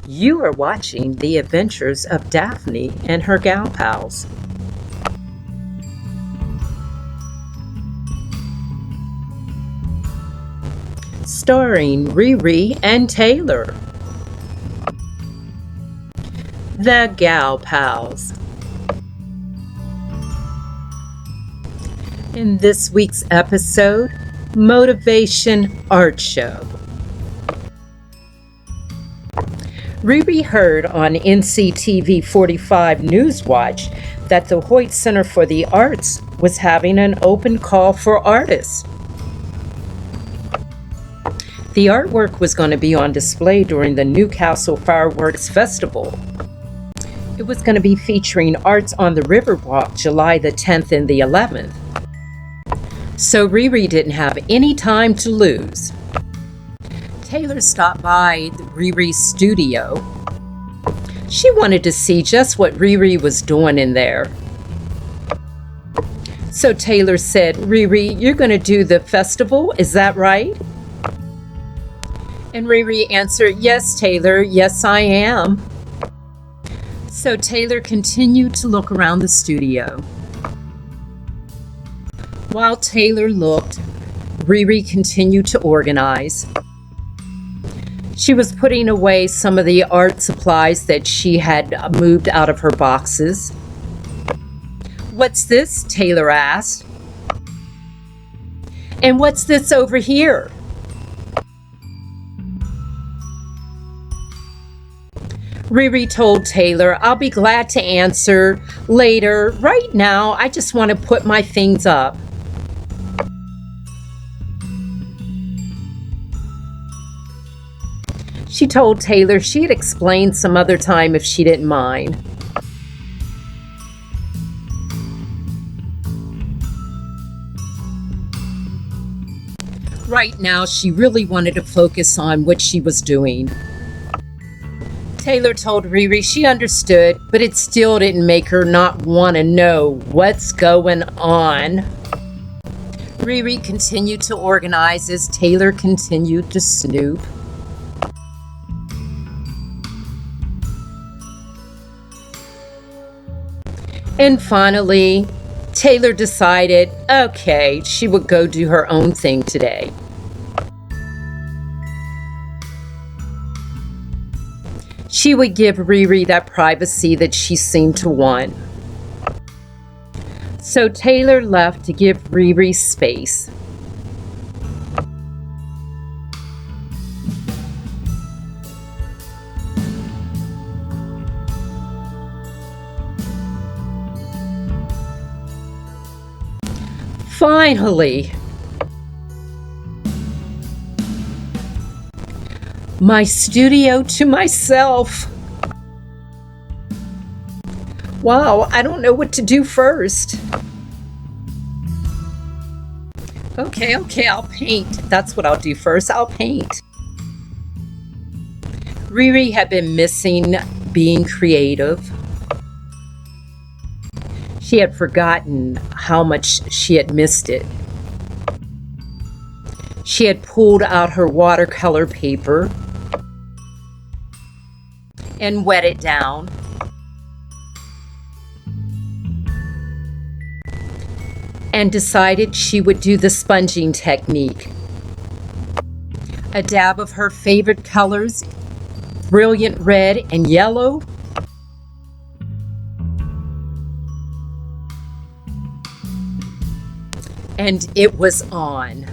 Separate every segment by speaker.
Speaker 1: You are watching the adventures of Daphne and her gal pals. Starring Riri and Taylor. The Gal Pals. In this week's episode, Motivation Art Show. Riri heard on NCTV 45 Newswatch that the Hoyt Center for the Arts was having an open call for artists. The artwork was going to be on display during the Newcastle Fireworks Festival. It was going to be featuring Arts on the Riverwalk July the 10th and the 11th. So Riri didn't have any time to lose. Taylor stopped by Riri's studio. She wanted to see just what Riri was doing in there. So Taylor said, "Riri, you're going to do the festival, is that right?" And Riri answered, "Yes, Taylor, yes, I am." So Taylor continued to look around the studio. While Taylor looked, Riri continued to organize. She was putting away some of the art supplies that she had moved out of her boxes. "What's this?" Taylor asked. "And what's this over here?" Riri told Taylor, "I'll be glad to answer later. Right now, I just want to put my things up." She told Taylor she'd explain some other time if she didn't mind. Right now, she really wanted to focus on what she was doing. Taylor told Riri she understood, but it still didn't make her not want to know what's going on. Riri continued to organize as Taylor continued to snoop. And finally, Taylor decided, okay, she would go do her own thing today. She would give Riri that privacy that she seemed to want. So Taylor left to give Riri space. Finally, my studio to myself. Wow, I don't know what to do first. Okay, I'll paint. That's what I'll do first. I'll paint. Riri had been missing being creative. She had forgotten how much she had missed it. She had pulled out her watercolor paper and wet it down. And decided she would do the sponging technique. A dab of her favorite colors, brilliant red and yellow. And it was on.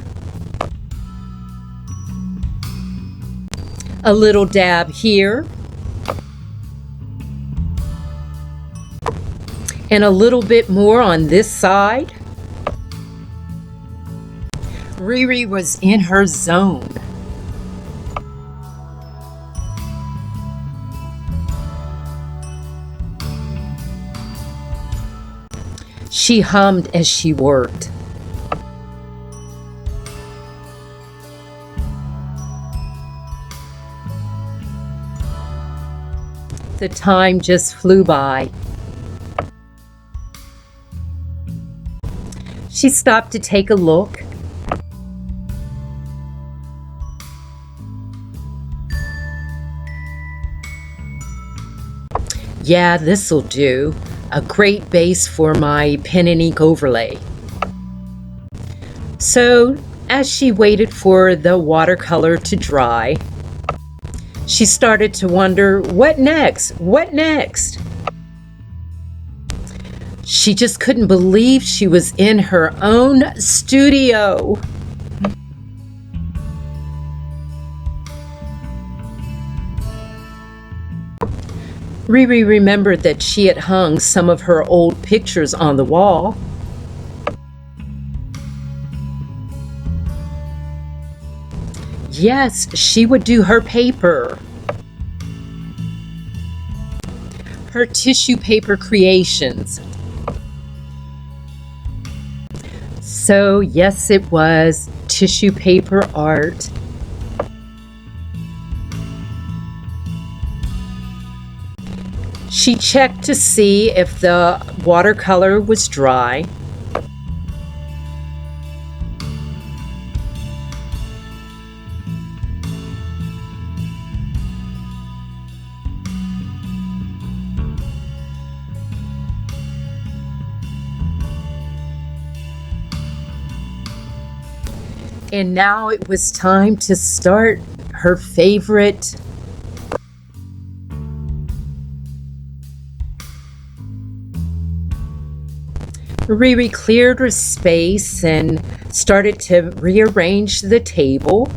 Speaker 1: A little dab here. And a little bit more on this side. Riri was in her zone. She hummed as she worked. The time just flew by. She stopped to take a look. Yeah, this'll do. A great base for my pen and ink overlay. So, as she waited for the watercolor to dry, she started to wonder, what next? What next? She just couldn't believe she was in her own studio. Riri remembered that she had hung some of her old pictures on the wall. Yes, she would do her paper. Her tissue paper creations. So, yes, it was tissue paper art. She checked to see if the watercolor was dry. And now it was time to start her favorite Riri cleared her space and started to rearrange the table.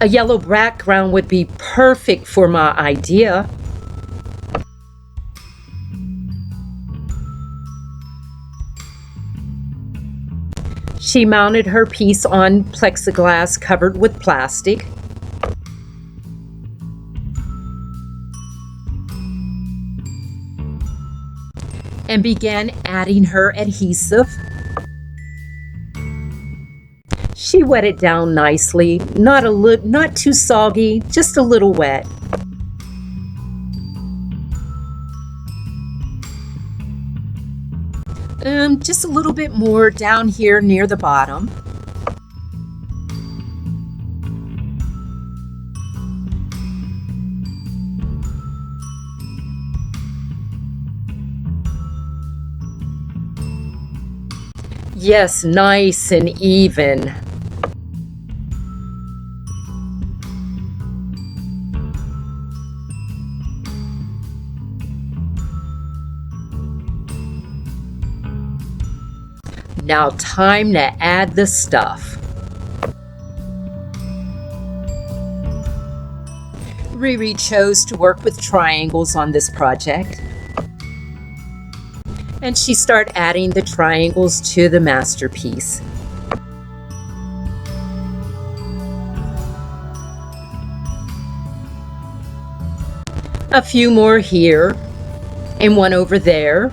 Speaker 1: A yellow background would be perfect for my idea. She mounted her piece on plexiglass covered with plastic. And began adding her adhesive. She wet it down nicely, not too soggy, just a little wet. Just a little bit more down here near the bottom. Yes, nice and even. Now time to add the stuff. Riri chose to work with triangles on this project. And she started adding the triangles to the masterpiece. A few more here and one over there.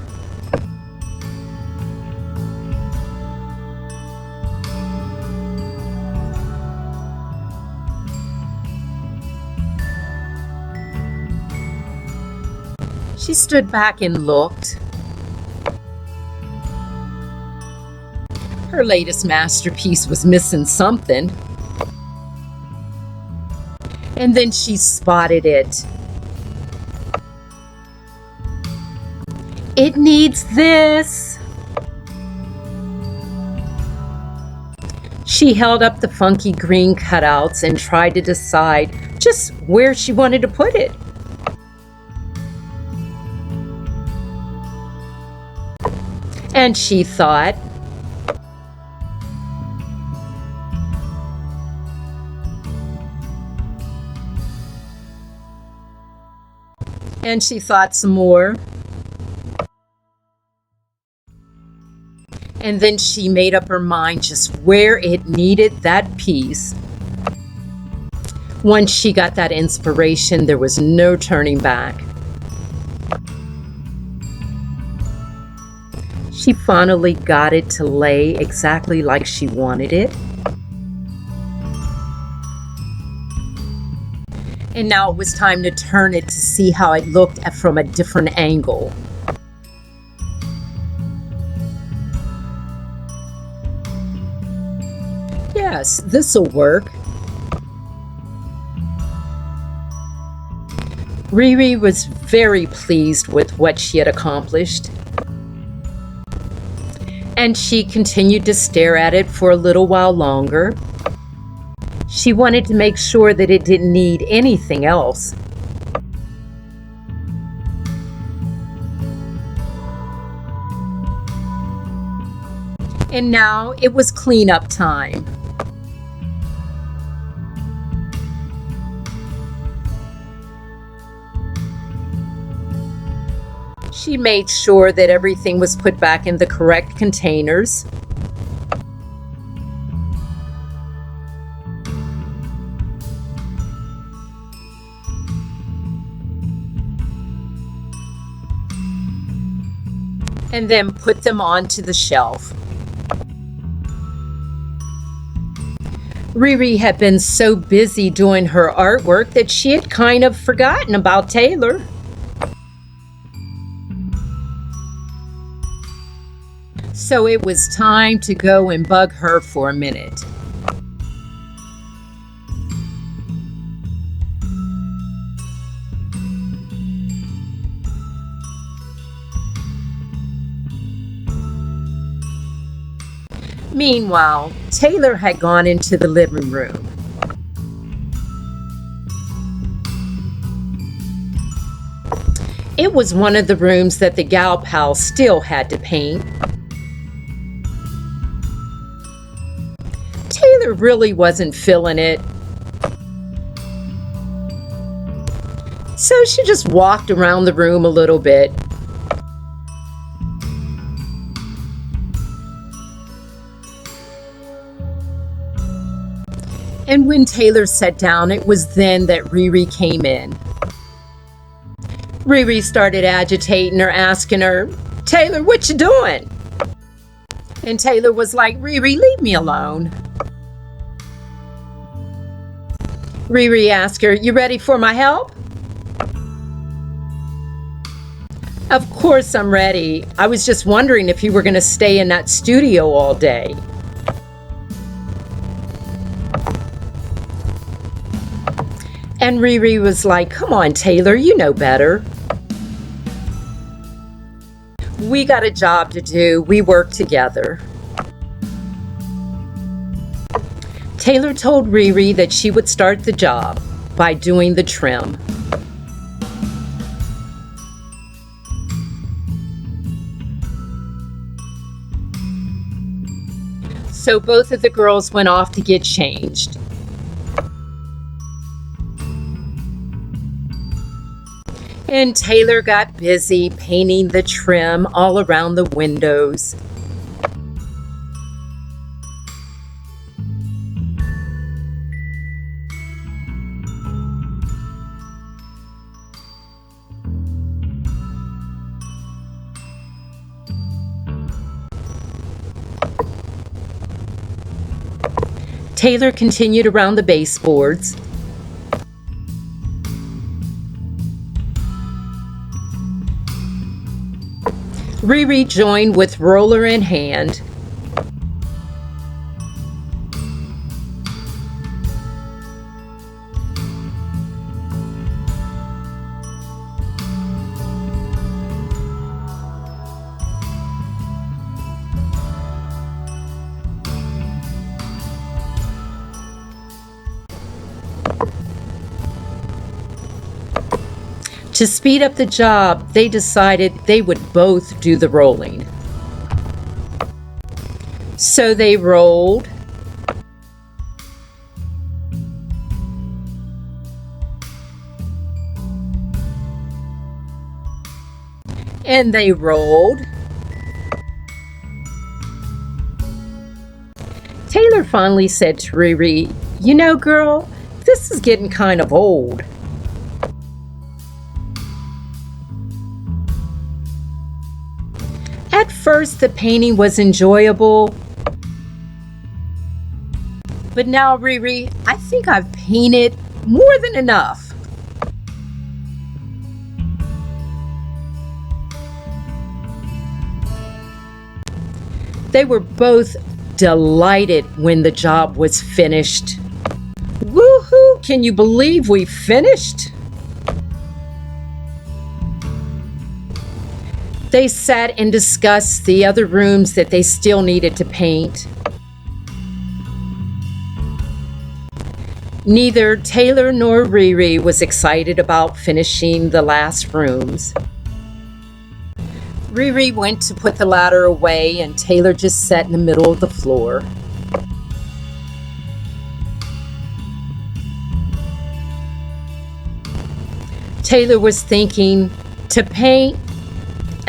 Speaker 1: She stood back and looked. Her latest masterpiece was missing something. And then she spotted it. It needs this. She held up the funky green cutouts and tried to decide just where she wanted to put it. And she thought, and she thought some more. And then she made up her mind just where it needed that piece. Once she got that inspiration, there was no turning back. She finally got it to lay exactly like she wanted it. And now it was time to turn it to see how it looked from a different angle. Yes, this'll work. Riri was very pleased with what she had accomplished, and she continued to stare at it for a little while longer. She wanted to make sure that it didn't need anything else. And now it was cleanup time. She made sure that everything was put back in the correct containers. And then put them onto the shelf. Riri had been so busy doing her artwork that she had kind of forgotten about Taylor. So it was time to go and bug her for a minute. Meanwhile, Taylor had gone into the living room. It was one of the rooms that the gal pal still had to paint. Taylor really wasn't feeling it. So she just walked around the room a little bit. And when Taylor sat down, it was then that Riri came in. Riri started agitating her, asking her, "Taylor, what you doing?" And Taylor was like, "Riri, leave me alone." Riri asked her, "You ready for my help?" "Of course I'm ready. I was just wondering if you were going to stay in that studio all day." And Riri was like, "Come on, Taylor, you know better. We got a job to do. We work together." Taylor told Riri that she would start the job by doing the trim. So both of the girls went off to get changed. And Taylor got busy painting the trim all around the windows. Taylor continued around the baseboards. Riri joined with roller in hand. To speed up the job, they decided they would both do the rolling. So they rolled. And they rolled. Taylor finally said to Riri, "You know, girl, this is getting kind of old." At first, the painting was enjoyable. But now, Riri, I think I've painted more than enough. They were both delighted when the job was finished. Woohoo! Can you believe we finished? They sat and discussed the other rooms that they still needed to paint. Neither Taylor nor Riri was excited about finishing the last rooms. Riri went to put the ladder away, and Taylor just sat in the middle of the floor. Taylor was thinking, to paint?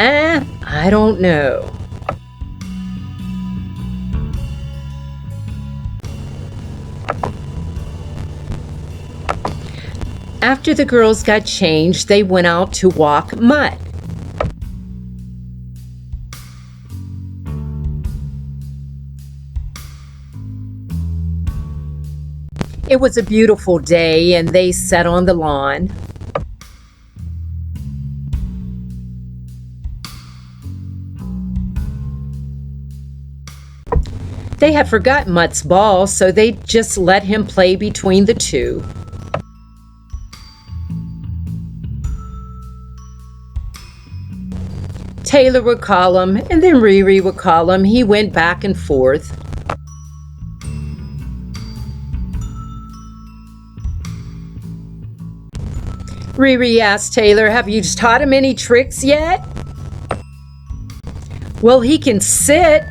Speaker 1: I don't know. After the girls got changed, they went out to walk mud. It was a beautiful day, and they sat on the lawn. They had forgotten Mutt's ball, so they just let him play between the two. Taylor would call him, and then Riri would call him. He went back and forth. Riri asked Taylor, "Have you taught him any tricks yet?" "Well, he can sit."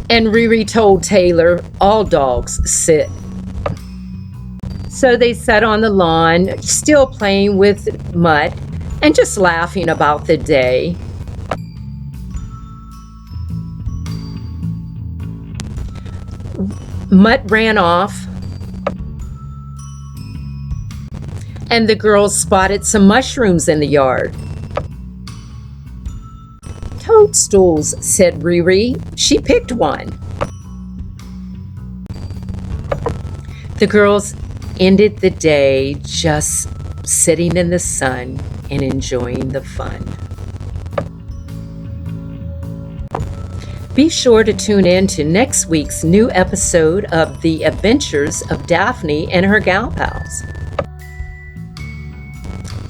Speaker 1: And Riri told Taylor, "All dogs sit." So they sat on the lawn, still playing with Mutt and just laughing about the day. Mutt ran off, and the girls spotted some mushrooms in the yard. "Toadstools," said Riri. She picked one. The girls ended the day just sitting in the sun and enjoying the fun. Be sure to tune in to next week's new episode of The Adventures of Daphne and Her Gal Pals,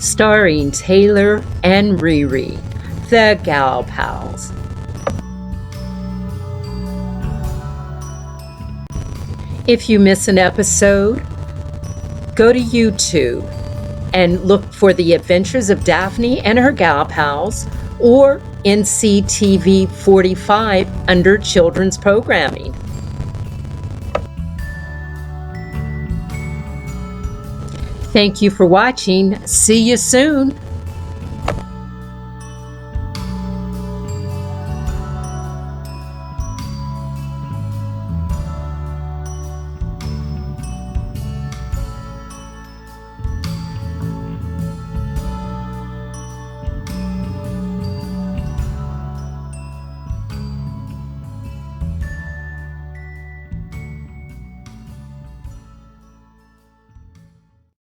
Speaker 1: starring Taylor and Riri, the Gal Pals. If you miss an episode, go to YouTube and look for The Adventures of Daphne and Her Gal Pals, or NCTV 45 under Children's Programming. Thank you for watching. See you soon.